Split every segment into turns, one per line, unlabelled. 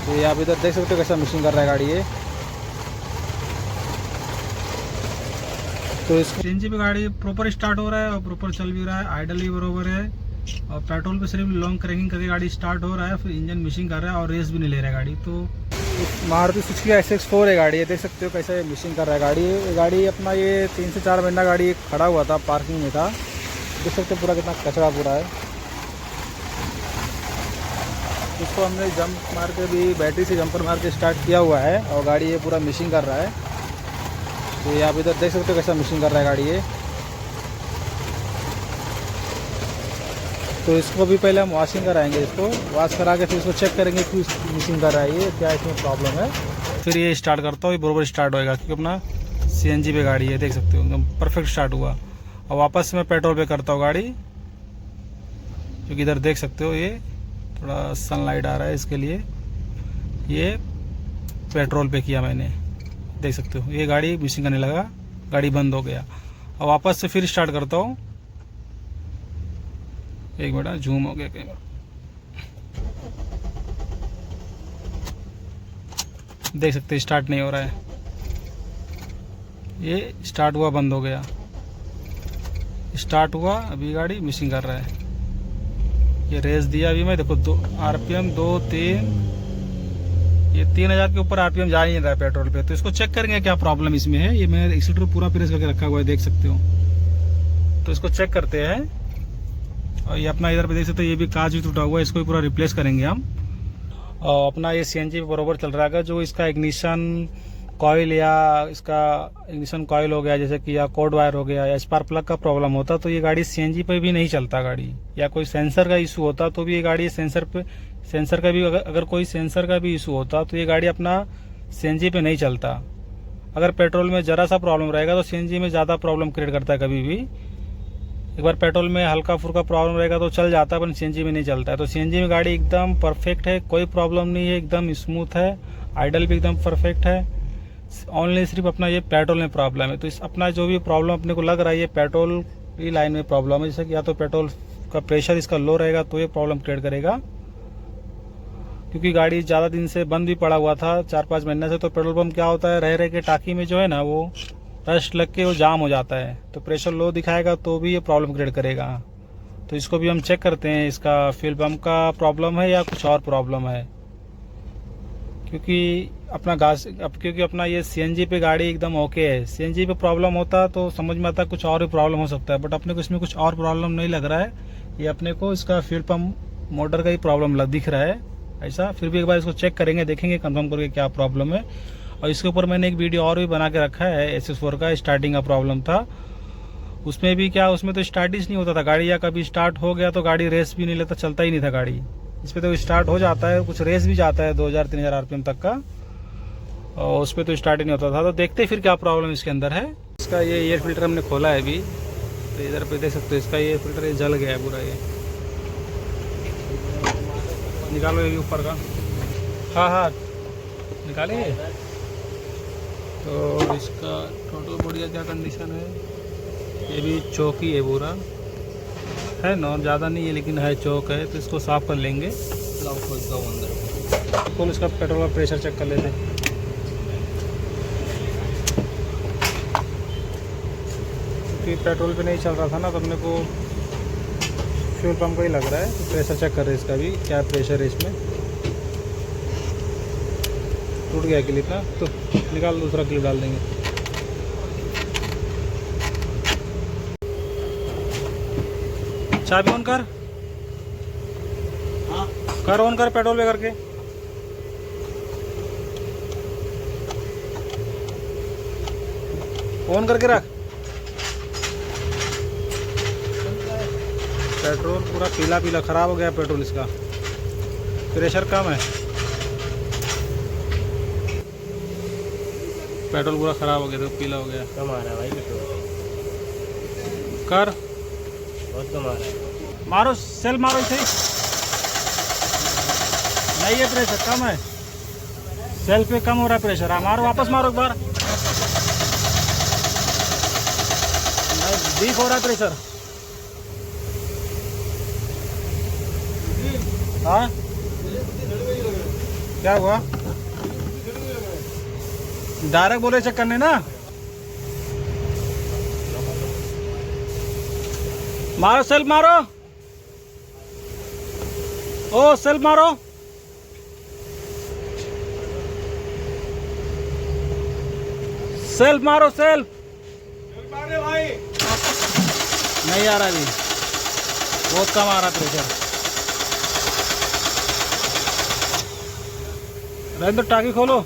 तो ये आप इधर देख सकते हो कैसा मिशिंग कर रहा है गाड़ी ये। तो इस सीएनजी पे गाड़ी प्रॉपर स्टार्ट हो रहा है और प्रॉपर चल भी रहा है, आइडल भी बरोबर है। और पेट्रोल पे सिर्फ लॉन्ग क्रैकिंग करके गाड़ी स्टार्ट हो रहा है, फिर इंजन मिशिंग कर रहा है और रेस भी नहीं ले रहा है गाड़ी। तो मारुति सुजुकी SX4 है गाड़ी, ये देख सकते हो कैसे मिशिंग कर रहा है गाड़ी। ये गाड़ी अपना ये 3 से 4 महीना गाड़ी खड़ा हुआ था, पार्किंग में था। देख सकते हो पूरा कितना कचरा पूरा है। इसको हमने जंप मार के भी, बैटरी से जंपर मार के स्टार्ट किया हुआ है और गाड़ी ये पूरा मिशिंग कर रहा है। तो ये आप इधर देख सकते हो कैसा मिशिंग कर रहा है गाड़ी ये। तो इसको भी पहले हम वॉशिंग कराएंगे, इसको वॉश करा के फिर इसको चेक करेंगे कि मिशिंग कर रहा है ये, क्या इसमें प्रॉब्लम है। फिर ये स्टार्ट करता हूँ, ये बराबर स्टार्ट होएगा क्योंकि अपना सीएनजी पे गाड़ी है, देख सकते हो एकदम परफेक्ट स्टार्ट हुआ। और वापस मैं पेट्रोल पे करता हूँ गाड़ी, क्योंकि इधर देख सकते हो ये थोड़ा सनलाइट आ रहा है, इसके लिए ये पेट्रोल पे किया मैंने, देख सकते हो ये गाड़ी मिशिंग करने लगा, गाड़ी बंद हो गया। और वापस से फिर स्टार्ट करता हूँ, एक मिनट जूम हो गया कैमरा, देख सकते हैं स्टार्ट नहीं हो रहा है, ये स्टार्ट हुआ बंद हो गया, स्टार्ट हुआ अभी गाड़ी मिशिंग कर रहा है। ये रेस दिया अभी मैं, देखो 2 RPM 2-3, ये 3000 के ऊपर RPM जा ही नहीं रहा है पेट्रोल पे। तो इसको चेक करेंगे क्या प्रॉब्लम इसमें है। ये मैंने एक्सीलरेटर पूरा प्रेस करके रखा हुआ है, देख सकते हो। तो इसको चेक करते हैं। और ये अपना इधर पे देख सकते हो, ये भी कांच भी टूटा हुआ है, इसको भी पूरा रिप्लेस करेंगे हम। और अपना ये सीएनजी बराबर चल रहा है। जो इसका इग्निशन कॉइल या इसका इग्निशन कॉइल हो गया, जैसे कि या कोड वायर हो गया या स्पार्क प्लग का प्रॉब्लम होता, तो ये गाड़ी सीएनजी पे भी नहीं चलता गाड़ी। या कोई सेंसर का इशू होता तो भी ये गाड़ी सेंसर का भी अगर कोई सेंसर का भी इशू होता तो ये गाड़ी अपना सीएनजी पे नहीं चलता। अगर पेट्रोल में ज़रा सा प्रॉब्लम रहेगा तो सीएनजी में ज़्यादा प्रॉब्लम क्रिएट करता है कभी भी। एक बार पेट्रोल में हल्का फुल्का प्रॉब्लम रहेगा तो चल जाता है, पर सीएनजी में नहीं चलता है। तो सीएनजी में गाड़ी एकदम परफेक्ट है, कोई प्रॉब्लम नहीं है, एकदम स्मूथ है, आइडल भी एकदम परफेक्ट है। ओनली सिर्फ अपना ये पेट्रोल में प्रॉब्लम है। तो इस अपना जो भी प्रॉब्लम अपने को लग रहा है ये पेट्रोल की लाइन में प्रॉब्लम है। जैसे कि या तो पेट्रोल का प्रेशर इसका लो रहेगा तो ये प्रॉब्लम क्रिएट करेगा, क्योंकि गाड़ी ज़्यादा दिन से बंद भी पड़ा हुआ था, 4-5 महीने से। तो पेट्रोल पंप क्या होता है, रह रह के टाकी में जो है ना वो रस्ट लग के वो जाम हो जाता है। तो प्रेशर लो दिखाएगा तो भी ये प्रॉब्लम क्रिएट करेगा। तो इसको भी हम चेक करते हैं, इसका फ्यूल पंप का प्रॉब्लम है या कुछ और प्रॉब्लम है। क्योंकि अपना ये सीएनजी पे गाड़ी एकदम ओके है। सीएनजी पे प्रॉब्लम होता तो समझ में आता कुछ और भी प्रॉब्लम हो सकता है, बट अपने को इसमें कुछ और प्रॉब्लम नहीं लग रहा है। ये अपने को इसका फ्यूल पंप मोटर का ही प्रॉब्लम दिख रहा है ऐसा। फिर भी एक बार इसको चेक करेंगे, देखेंगे कंफर्म करके क्या प्रॉब्लम है। और इसके ऊपर मैंने एक वीडियो और भी बना के रखा है, SS4 का स्टार्टिंग का प्रॉब्लम था। उसमें भी क्या, उसमें तो स्टार्ट ही नहीं होता था गाड़ी, या कभी स्टार्ट हो गया तो गाड़ी रेस भी नहीं लेता, चलता ही नहीं था गाड़ी। इस पर तो स्टार्ट हो जाता है, कुछ रेस भी जाता है 2000-3000 RPM तक का, और उस पर तो स्टार्ट ही नहीं होता था। तो देखते फिर क्या प्रॉब्लम इसके अंदर है। इसका ये एयर फिल्टर हमने खोला है अभी, तो इधर पे देख सकते हो इसका ये फिल्टर ये जल गया है पूरा। ये निकालो ये भी ऊपर का, हाँ निकालेंगे। तो इसका टोटल बॉडी का क्या कंडीशन है, ये भी चौक ही है पूरा, है ना, ज़्यादा नहीं है लेकिन है, चौक है। तो इसको साफ कर लेंगे। कौन इसका पेट्रोल का प्रेशर चेक कर लेते हैं। क्योंकि पेट्रोल पे नहीं चल रहा था ना, तो अपने को फ्यूल पंप का ही लग रहा है। तो प्रेशर चेक कर रहे हैं इसका भी, क्या प्रेशर है इसमें। टूट गया क्लिप ना, तो निकाल, दूसरा क्लिप डाल देंगे। चाबी ऑन कर, कर ऑन कर पेट्रोल पे करके। ऑन करके रख। पेट्रोल पूरा पीला पीला खराब हो गया पेट्रोल, इसका प्रेशर कम है, पेट्रोल पूरा खराब हो गया, तो पीला हो गया।
कम आ रहा है भाई पेट्रोल,
कर
बहुत कम आ रहा है।
मारो, सेल मारो इसे, नहीं है प्रेशर कम है, सेल पे कम हो रहा है प्रेशर। हाँ मारो, वापस मारो एक बार, वीक हो रहा है प्रेशर। हाँ क्या हुआ? डायरेक्ट बोले चेक करने ना। मारो सेल्फ मारो। ओ सेल्फ मारो। सेल्फ मारो सेल्फ।
भाई
नहीं आ रहा अभी, बहुत कम आ रहा प्रेशर। रहने दो, टाकी खोलो।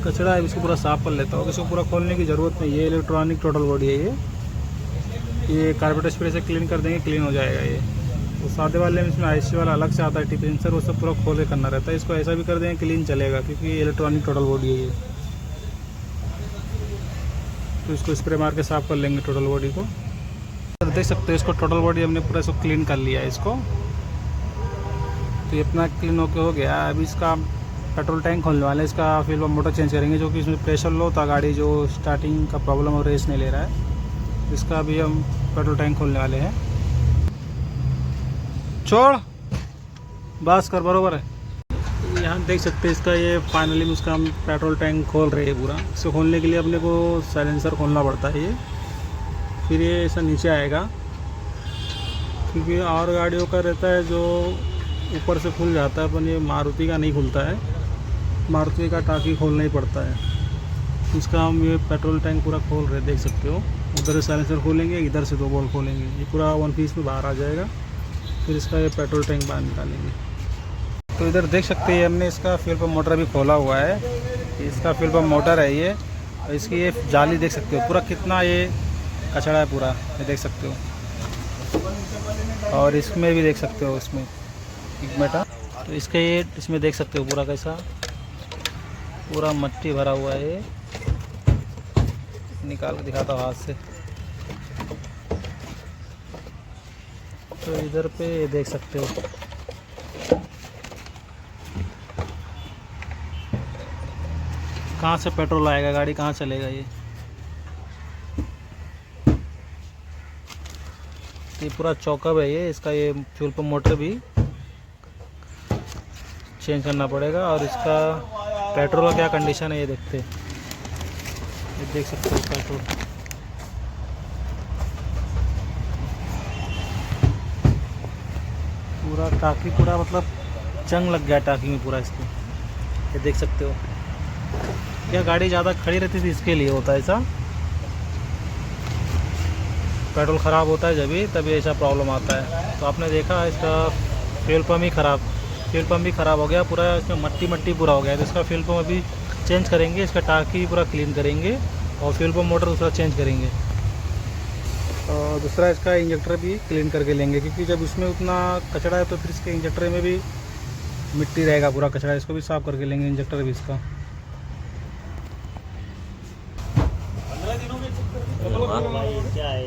कचरा है, इसको पूरा साफ कर लेता हूँ। इसको पूरा खोलने की ज़रूरत नहीं है, इलेक्ट्रॉनिक टोटल बॉडी है ये कार्बेट स्प्रे से क्लीन कर देंगे, क्लीन हो जाएगा ये। तो सादे वाले में इसमें आईसी वाला अलग से आता है टिप इंसर, वो सब पूरा खोल के करना रहता है। इसको ऐसा भी कर देंगे क्लीन चलेगा, क्योंकि ये इलेक्ट्रॉनिक टोटल बॉडी है ये। तो इसको स्प्रे मार के साफ कर लेंगे टोटल बॉडी को। देख सकते हो इसको टोटल बॉडी हमने पूरा इसको क्लीन कर लिया है इसको। तो ये अपना क्लीन होके हो गया। अभी इसका पेट्रोल टैंक खोलने वाले हैं, इसका फिर वो मोटर चेंज करेंगे, जो कि इसमें प्रेशर लो था, गाड़ी जो स्टार्टिंग का प्रॉब्लम और रेस नहीं ले रहा है। इसका भी हम पेट्रोल टैंक खोलने वाले हैं। छोड़ बस कर, बरोबर है। यहाँ देख सकते हैं इसका ये फाइनली में उसका हम पेट्रोल टैंक खोल रहे हैं पूरा। इसको खोलने के लिए अपने को साइलेंसर खोलना पड़ता है ये, फिर ये ऐसा नीचे आएगा। क्योंकि और गाड़ियों का रहता है जो ऊपर से खुल जाता है, पर ये मारुति का नहीं खुलता है। मारुति का टाकी खोलना ही पड़ता है। इसका हम ये पेट्रोल टैंक पूरा खोल रहे हैं, देख सकते हो। उधर से साइलेंसर खोलेंगे, इधर से 2 बॉल खोलेंगे, ये पूरा वन पीस में बाहर आ जाएगा। फिर इसका ये पेट्रोल टैंक बाहर निकालेंगे। तो इधर देख सकते हैं हमने इसका फ्यूल पंप मोटर भी खोला हुआ है। इसका फ्यूल पंप मोटर है ये। और इसकी ये जाली देख सकते हो, पूरा कितना ये कचड़ा है पूरा, ये देख सकते हो। और इसमें भी देख सकते हो, इसमें एक बेटा, तो इसके ये इसमें देख सकते हो पूरा कैसा पूरा मट्टी भरा हुआ है। ये निकाल के दिखाता हूँ हाथ से। तो इधर पे ये देख सकते हो, कहाँ से पेट्रोल आएगा, गाड़ी कहाँ चलेगा ये पूरा चौकअप है ये। इसका ये फ्यूल पंप मोटर भी चेंज करना पड़ेगा। और इसका पेट्रोल का क्या कंडीशन है ये देखते हैं, ये देख सकते हो पेट्रोल। पूरा टाकी पूरा मतलब जंग लग गया टाकी में पूरा इसको, ये देख सकते हो। क्या गाड़ी ज़्यादा खड़ी रहती थी इसके लिए होता है ऐसा, पेट्रोल ख़राब होता है जब भी, तभी ऐसा प्रॉब्लम आता है। तो आपने देखा इसका फ्यूल पंप ही ख़राब, फ्यूल पंप भी ख़राब हो गया पूरा, इसमें मट्टी पूरा हो गया। तो इसका फ्यूल पंप अभी चेंज करेंगे, इसका टाकी पूरा क्लीन करेंगे और फ्यूल पंप मोटर दूसरा चेंज करेंगे। और दूसरा इसका इंजेक्टर भी क्लीन करके लेंगे, क्योंकि जब इसमें उतना कचरा है तो फिर इसके इंजेक्टर में भी मिट्टी रहेगा, पूरा कचरा, इसको भी साफ़ करके लेंगे इंजेक्टर भी इसका।
क्या है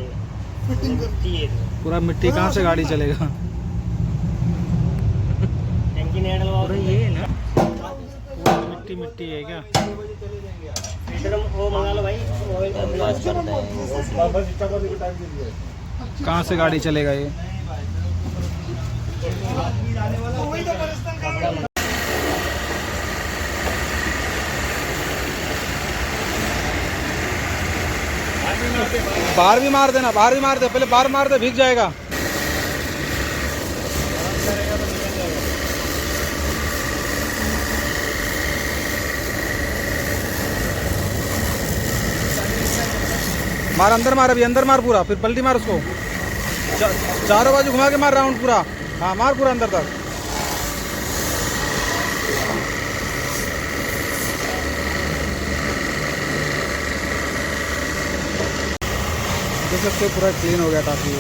मिट्टी है,
पूरा मिट्टी कहाँ से गाड़ी चलेगा।
टंकी नहीं डलवा ये है ना,
पूरा मिट्टी है क्या।
फिल्टर वो मंगा लो भाई, ऑयल का ब्लास्ट करता है।
कहाँ से गाड़ी चलेगा ये। बाहर भी मार देना, बाहर भी मार दे, पहले बाहर मार दे, भीग जाएगा। मार, अंदर मार, अभी अंदर मार पूरा, फिर पलटी मार उसको, चारों बाजू घुमा के मार राउंड पूरा। हाँ मार पूरा अंदर तक। देख सकते हो पूरा क्लीन हो गया टाकी।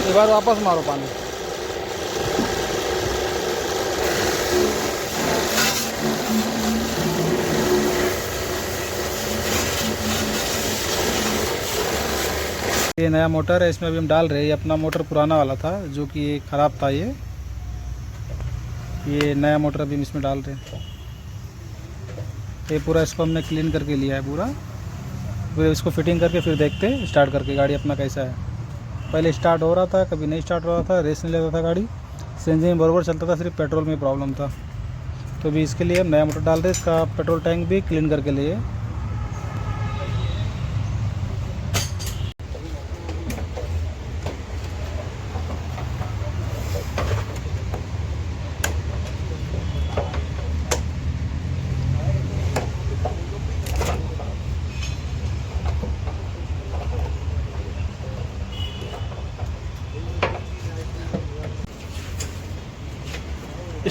एक बार वापस मारो पानी। ये नया मोटर है, इसमें अभी हम डाल रहे हैं। ये अपना मोटर पुराना वाला था जो कि ख़राब था ये। ये नया मोटर अभी हम इसमें डाल रहे हैं। ये पूरा इसको हमने क्लीन करके लिया है पूरा। फिर इसको फिटिंग करके फिर देखते हैं स्टार्ट करके गाड़ी अपना कैसा है। पहले स्टार्ट हो रहा था, कभी नहीं स्टार्ट हो रहा था, रेस नहीं लेता था गाड़ी, सीएनजी में बराबर चलता था, सिर्फ पेट्रोल में प्रॉब्लम था। तो अभी इसके लिए हम नया मोटर डाल रहे हैं। इसका पेट्रोल टैंक भी क्लीन करके लिए।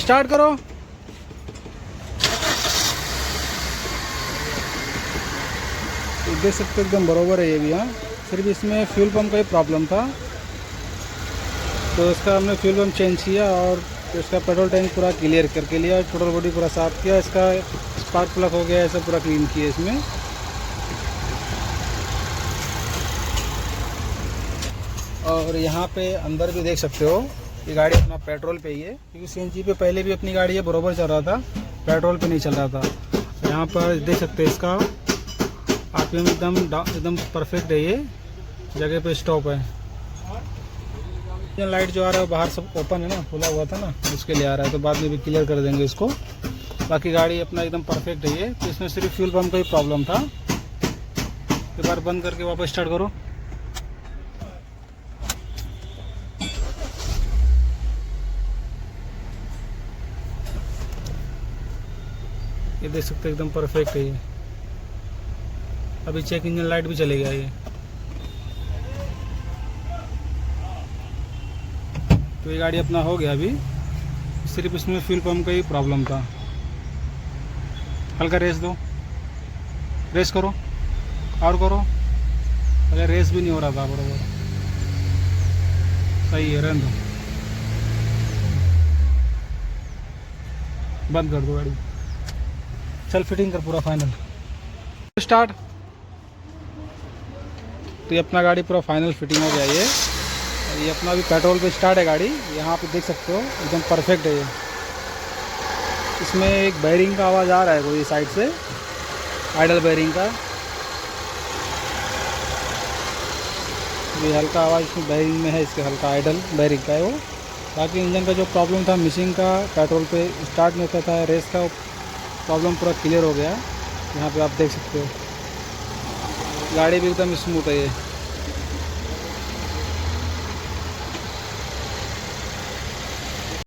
स्टार्ट करो। देख सकते एकदम बरोबर है ये भी। हाँ, सिर्फ इसमें फ्यूल पंप का ही प्रॉब्लम था, तो इसका हमने फ्यूल पंप चेंज किया और इसका पेट्रोल टैंक पूरा क्लियर करके लिया, टोटल बॉडी पूरा साफ किया, इसका स्पार्क प्लग हो गया, ऐसा पूरा क्लीन किया इसमें। और यहाँ पे अंदर भी देख सकते हो, ये गाड़ी अपना पेट्रोल पे ही है, क्योंकि सीएनजी पे पहले भी अपनी गाड़ी है बरोबर चल रहा था, पेट्रोल पे नहीं चल रहा था। यहाँ पर देख सकते हैं इसका आरपीएम एकदम परफेक्ट है, ये जगह पे स्टॉप है। लाइट जो आ रहा है बाहर सब ओपन है ना, खुला हुआ था ना, उसके लिए आ रहा है, तो बाद में भी क्लियर कर देंगे इसको। बाकी गाड़ी अपना एकदम परफेक्ट है ये। तो इसमें सिर्फ फ्यूल पंप का ही प्रॉब्लम था। एक बार बंद करके वापस स्टार्ट करो। ये देख सकते हैं एकदम परफेक्ट है ये। अभी चेक इंजन लाइट भी चलेगा ये। तो ये गाड़ी अपना हो गया। अभी सिर्फ इसमें फ्यूल पंप का ही प्रॉब्लम था। हल्का रेस दो, रेस करो और करो। अगर रेस भी नहीं हो रहा था बराबर, सही है, रहने दो, बंद कर दो गाड़ी। चल फिटिंग कर पूरा फाइनल, स्टार्ट। तो ये अपना गाड़ी पूरा फाइनल फिटिंग हो गया ये अपना भी पेट्रोल पे स्टार्ट है गाड़ी। यहाँ पे देख सकते हो एकदम परफेक्ट है ये। इसमें एक बैरिंग का आवाज़ आ रहा है कोई साइड से, आइडल बैरिंग का। ये हल्का आवाज़ इसमें बैरिंग में है, इसके हल्का आइडल बैरिंग का है वो। बाकी इंजन का जो प्रॉब्लम था मिसिंग का, पेट्रोल पे स्टार्ट नहीं होता था, रेस का प्रॉब्लम पूरा क्लियर हो गया। यहाँ पे आप देख सकते हो गाड़ी भी एकदम स्मूथ है ये।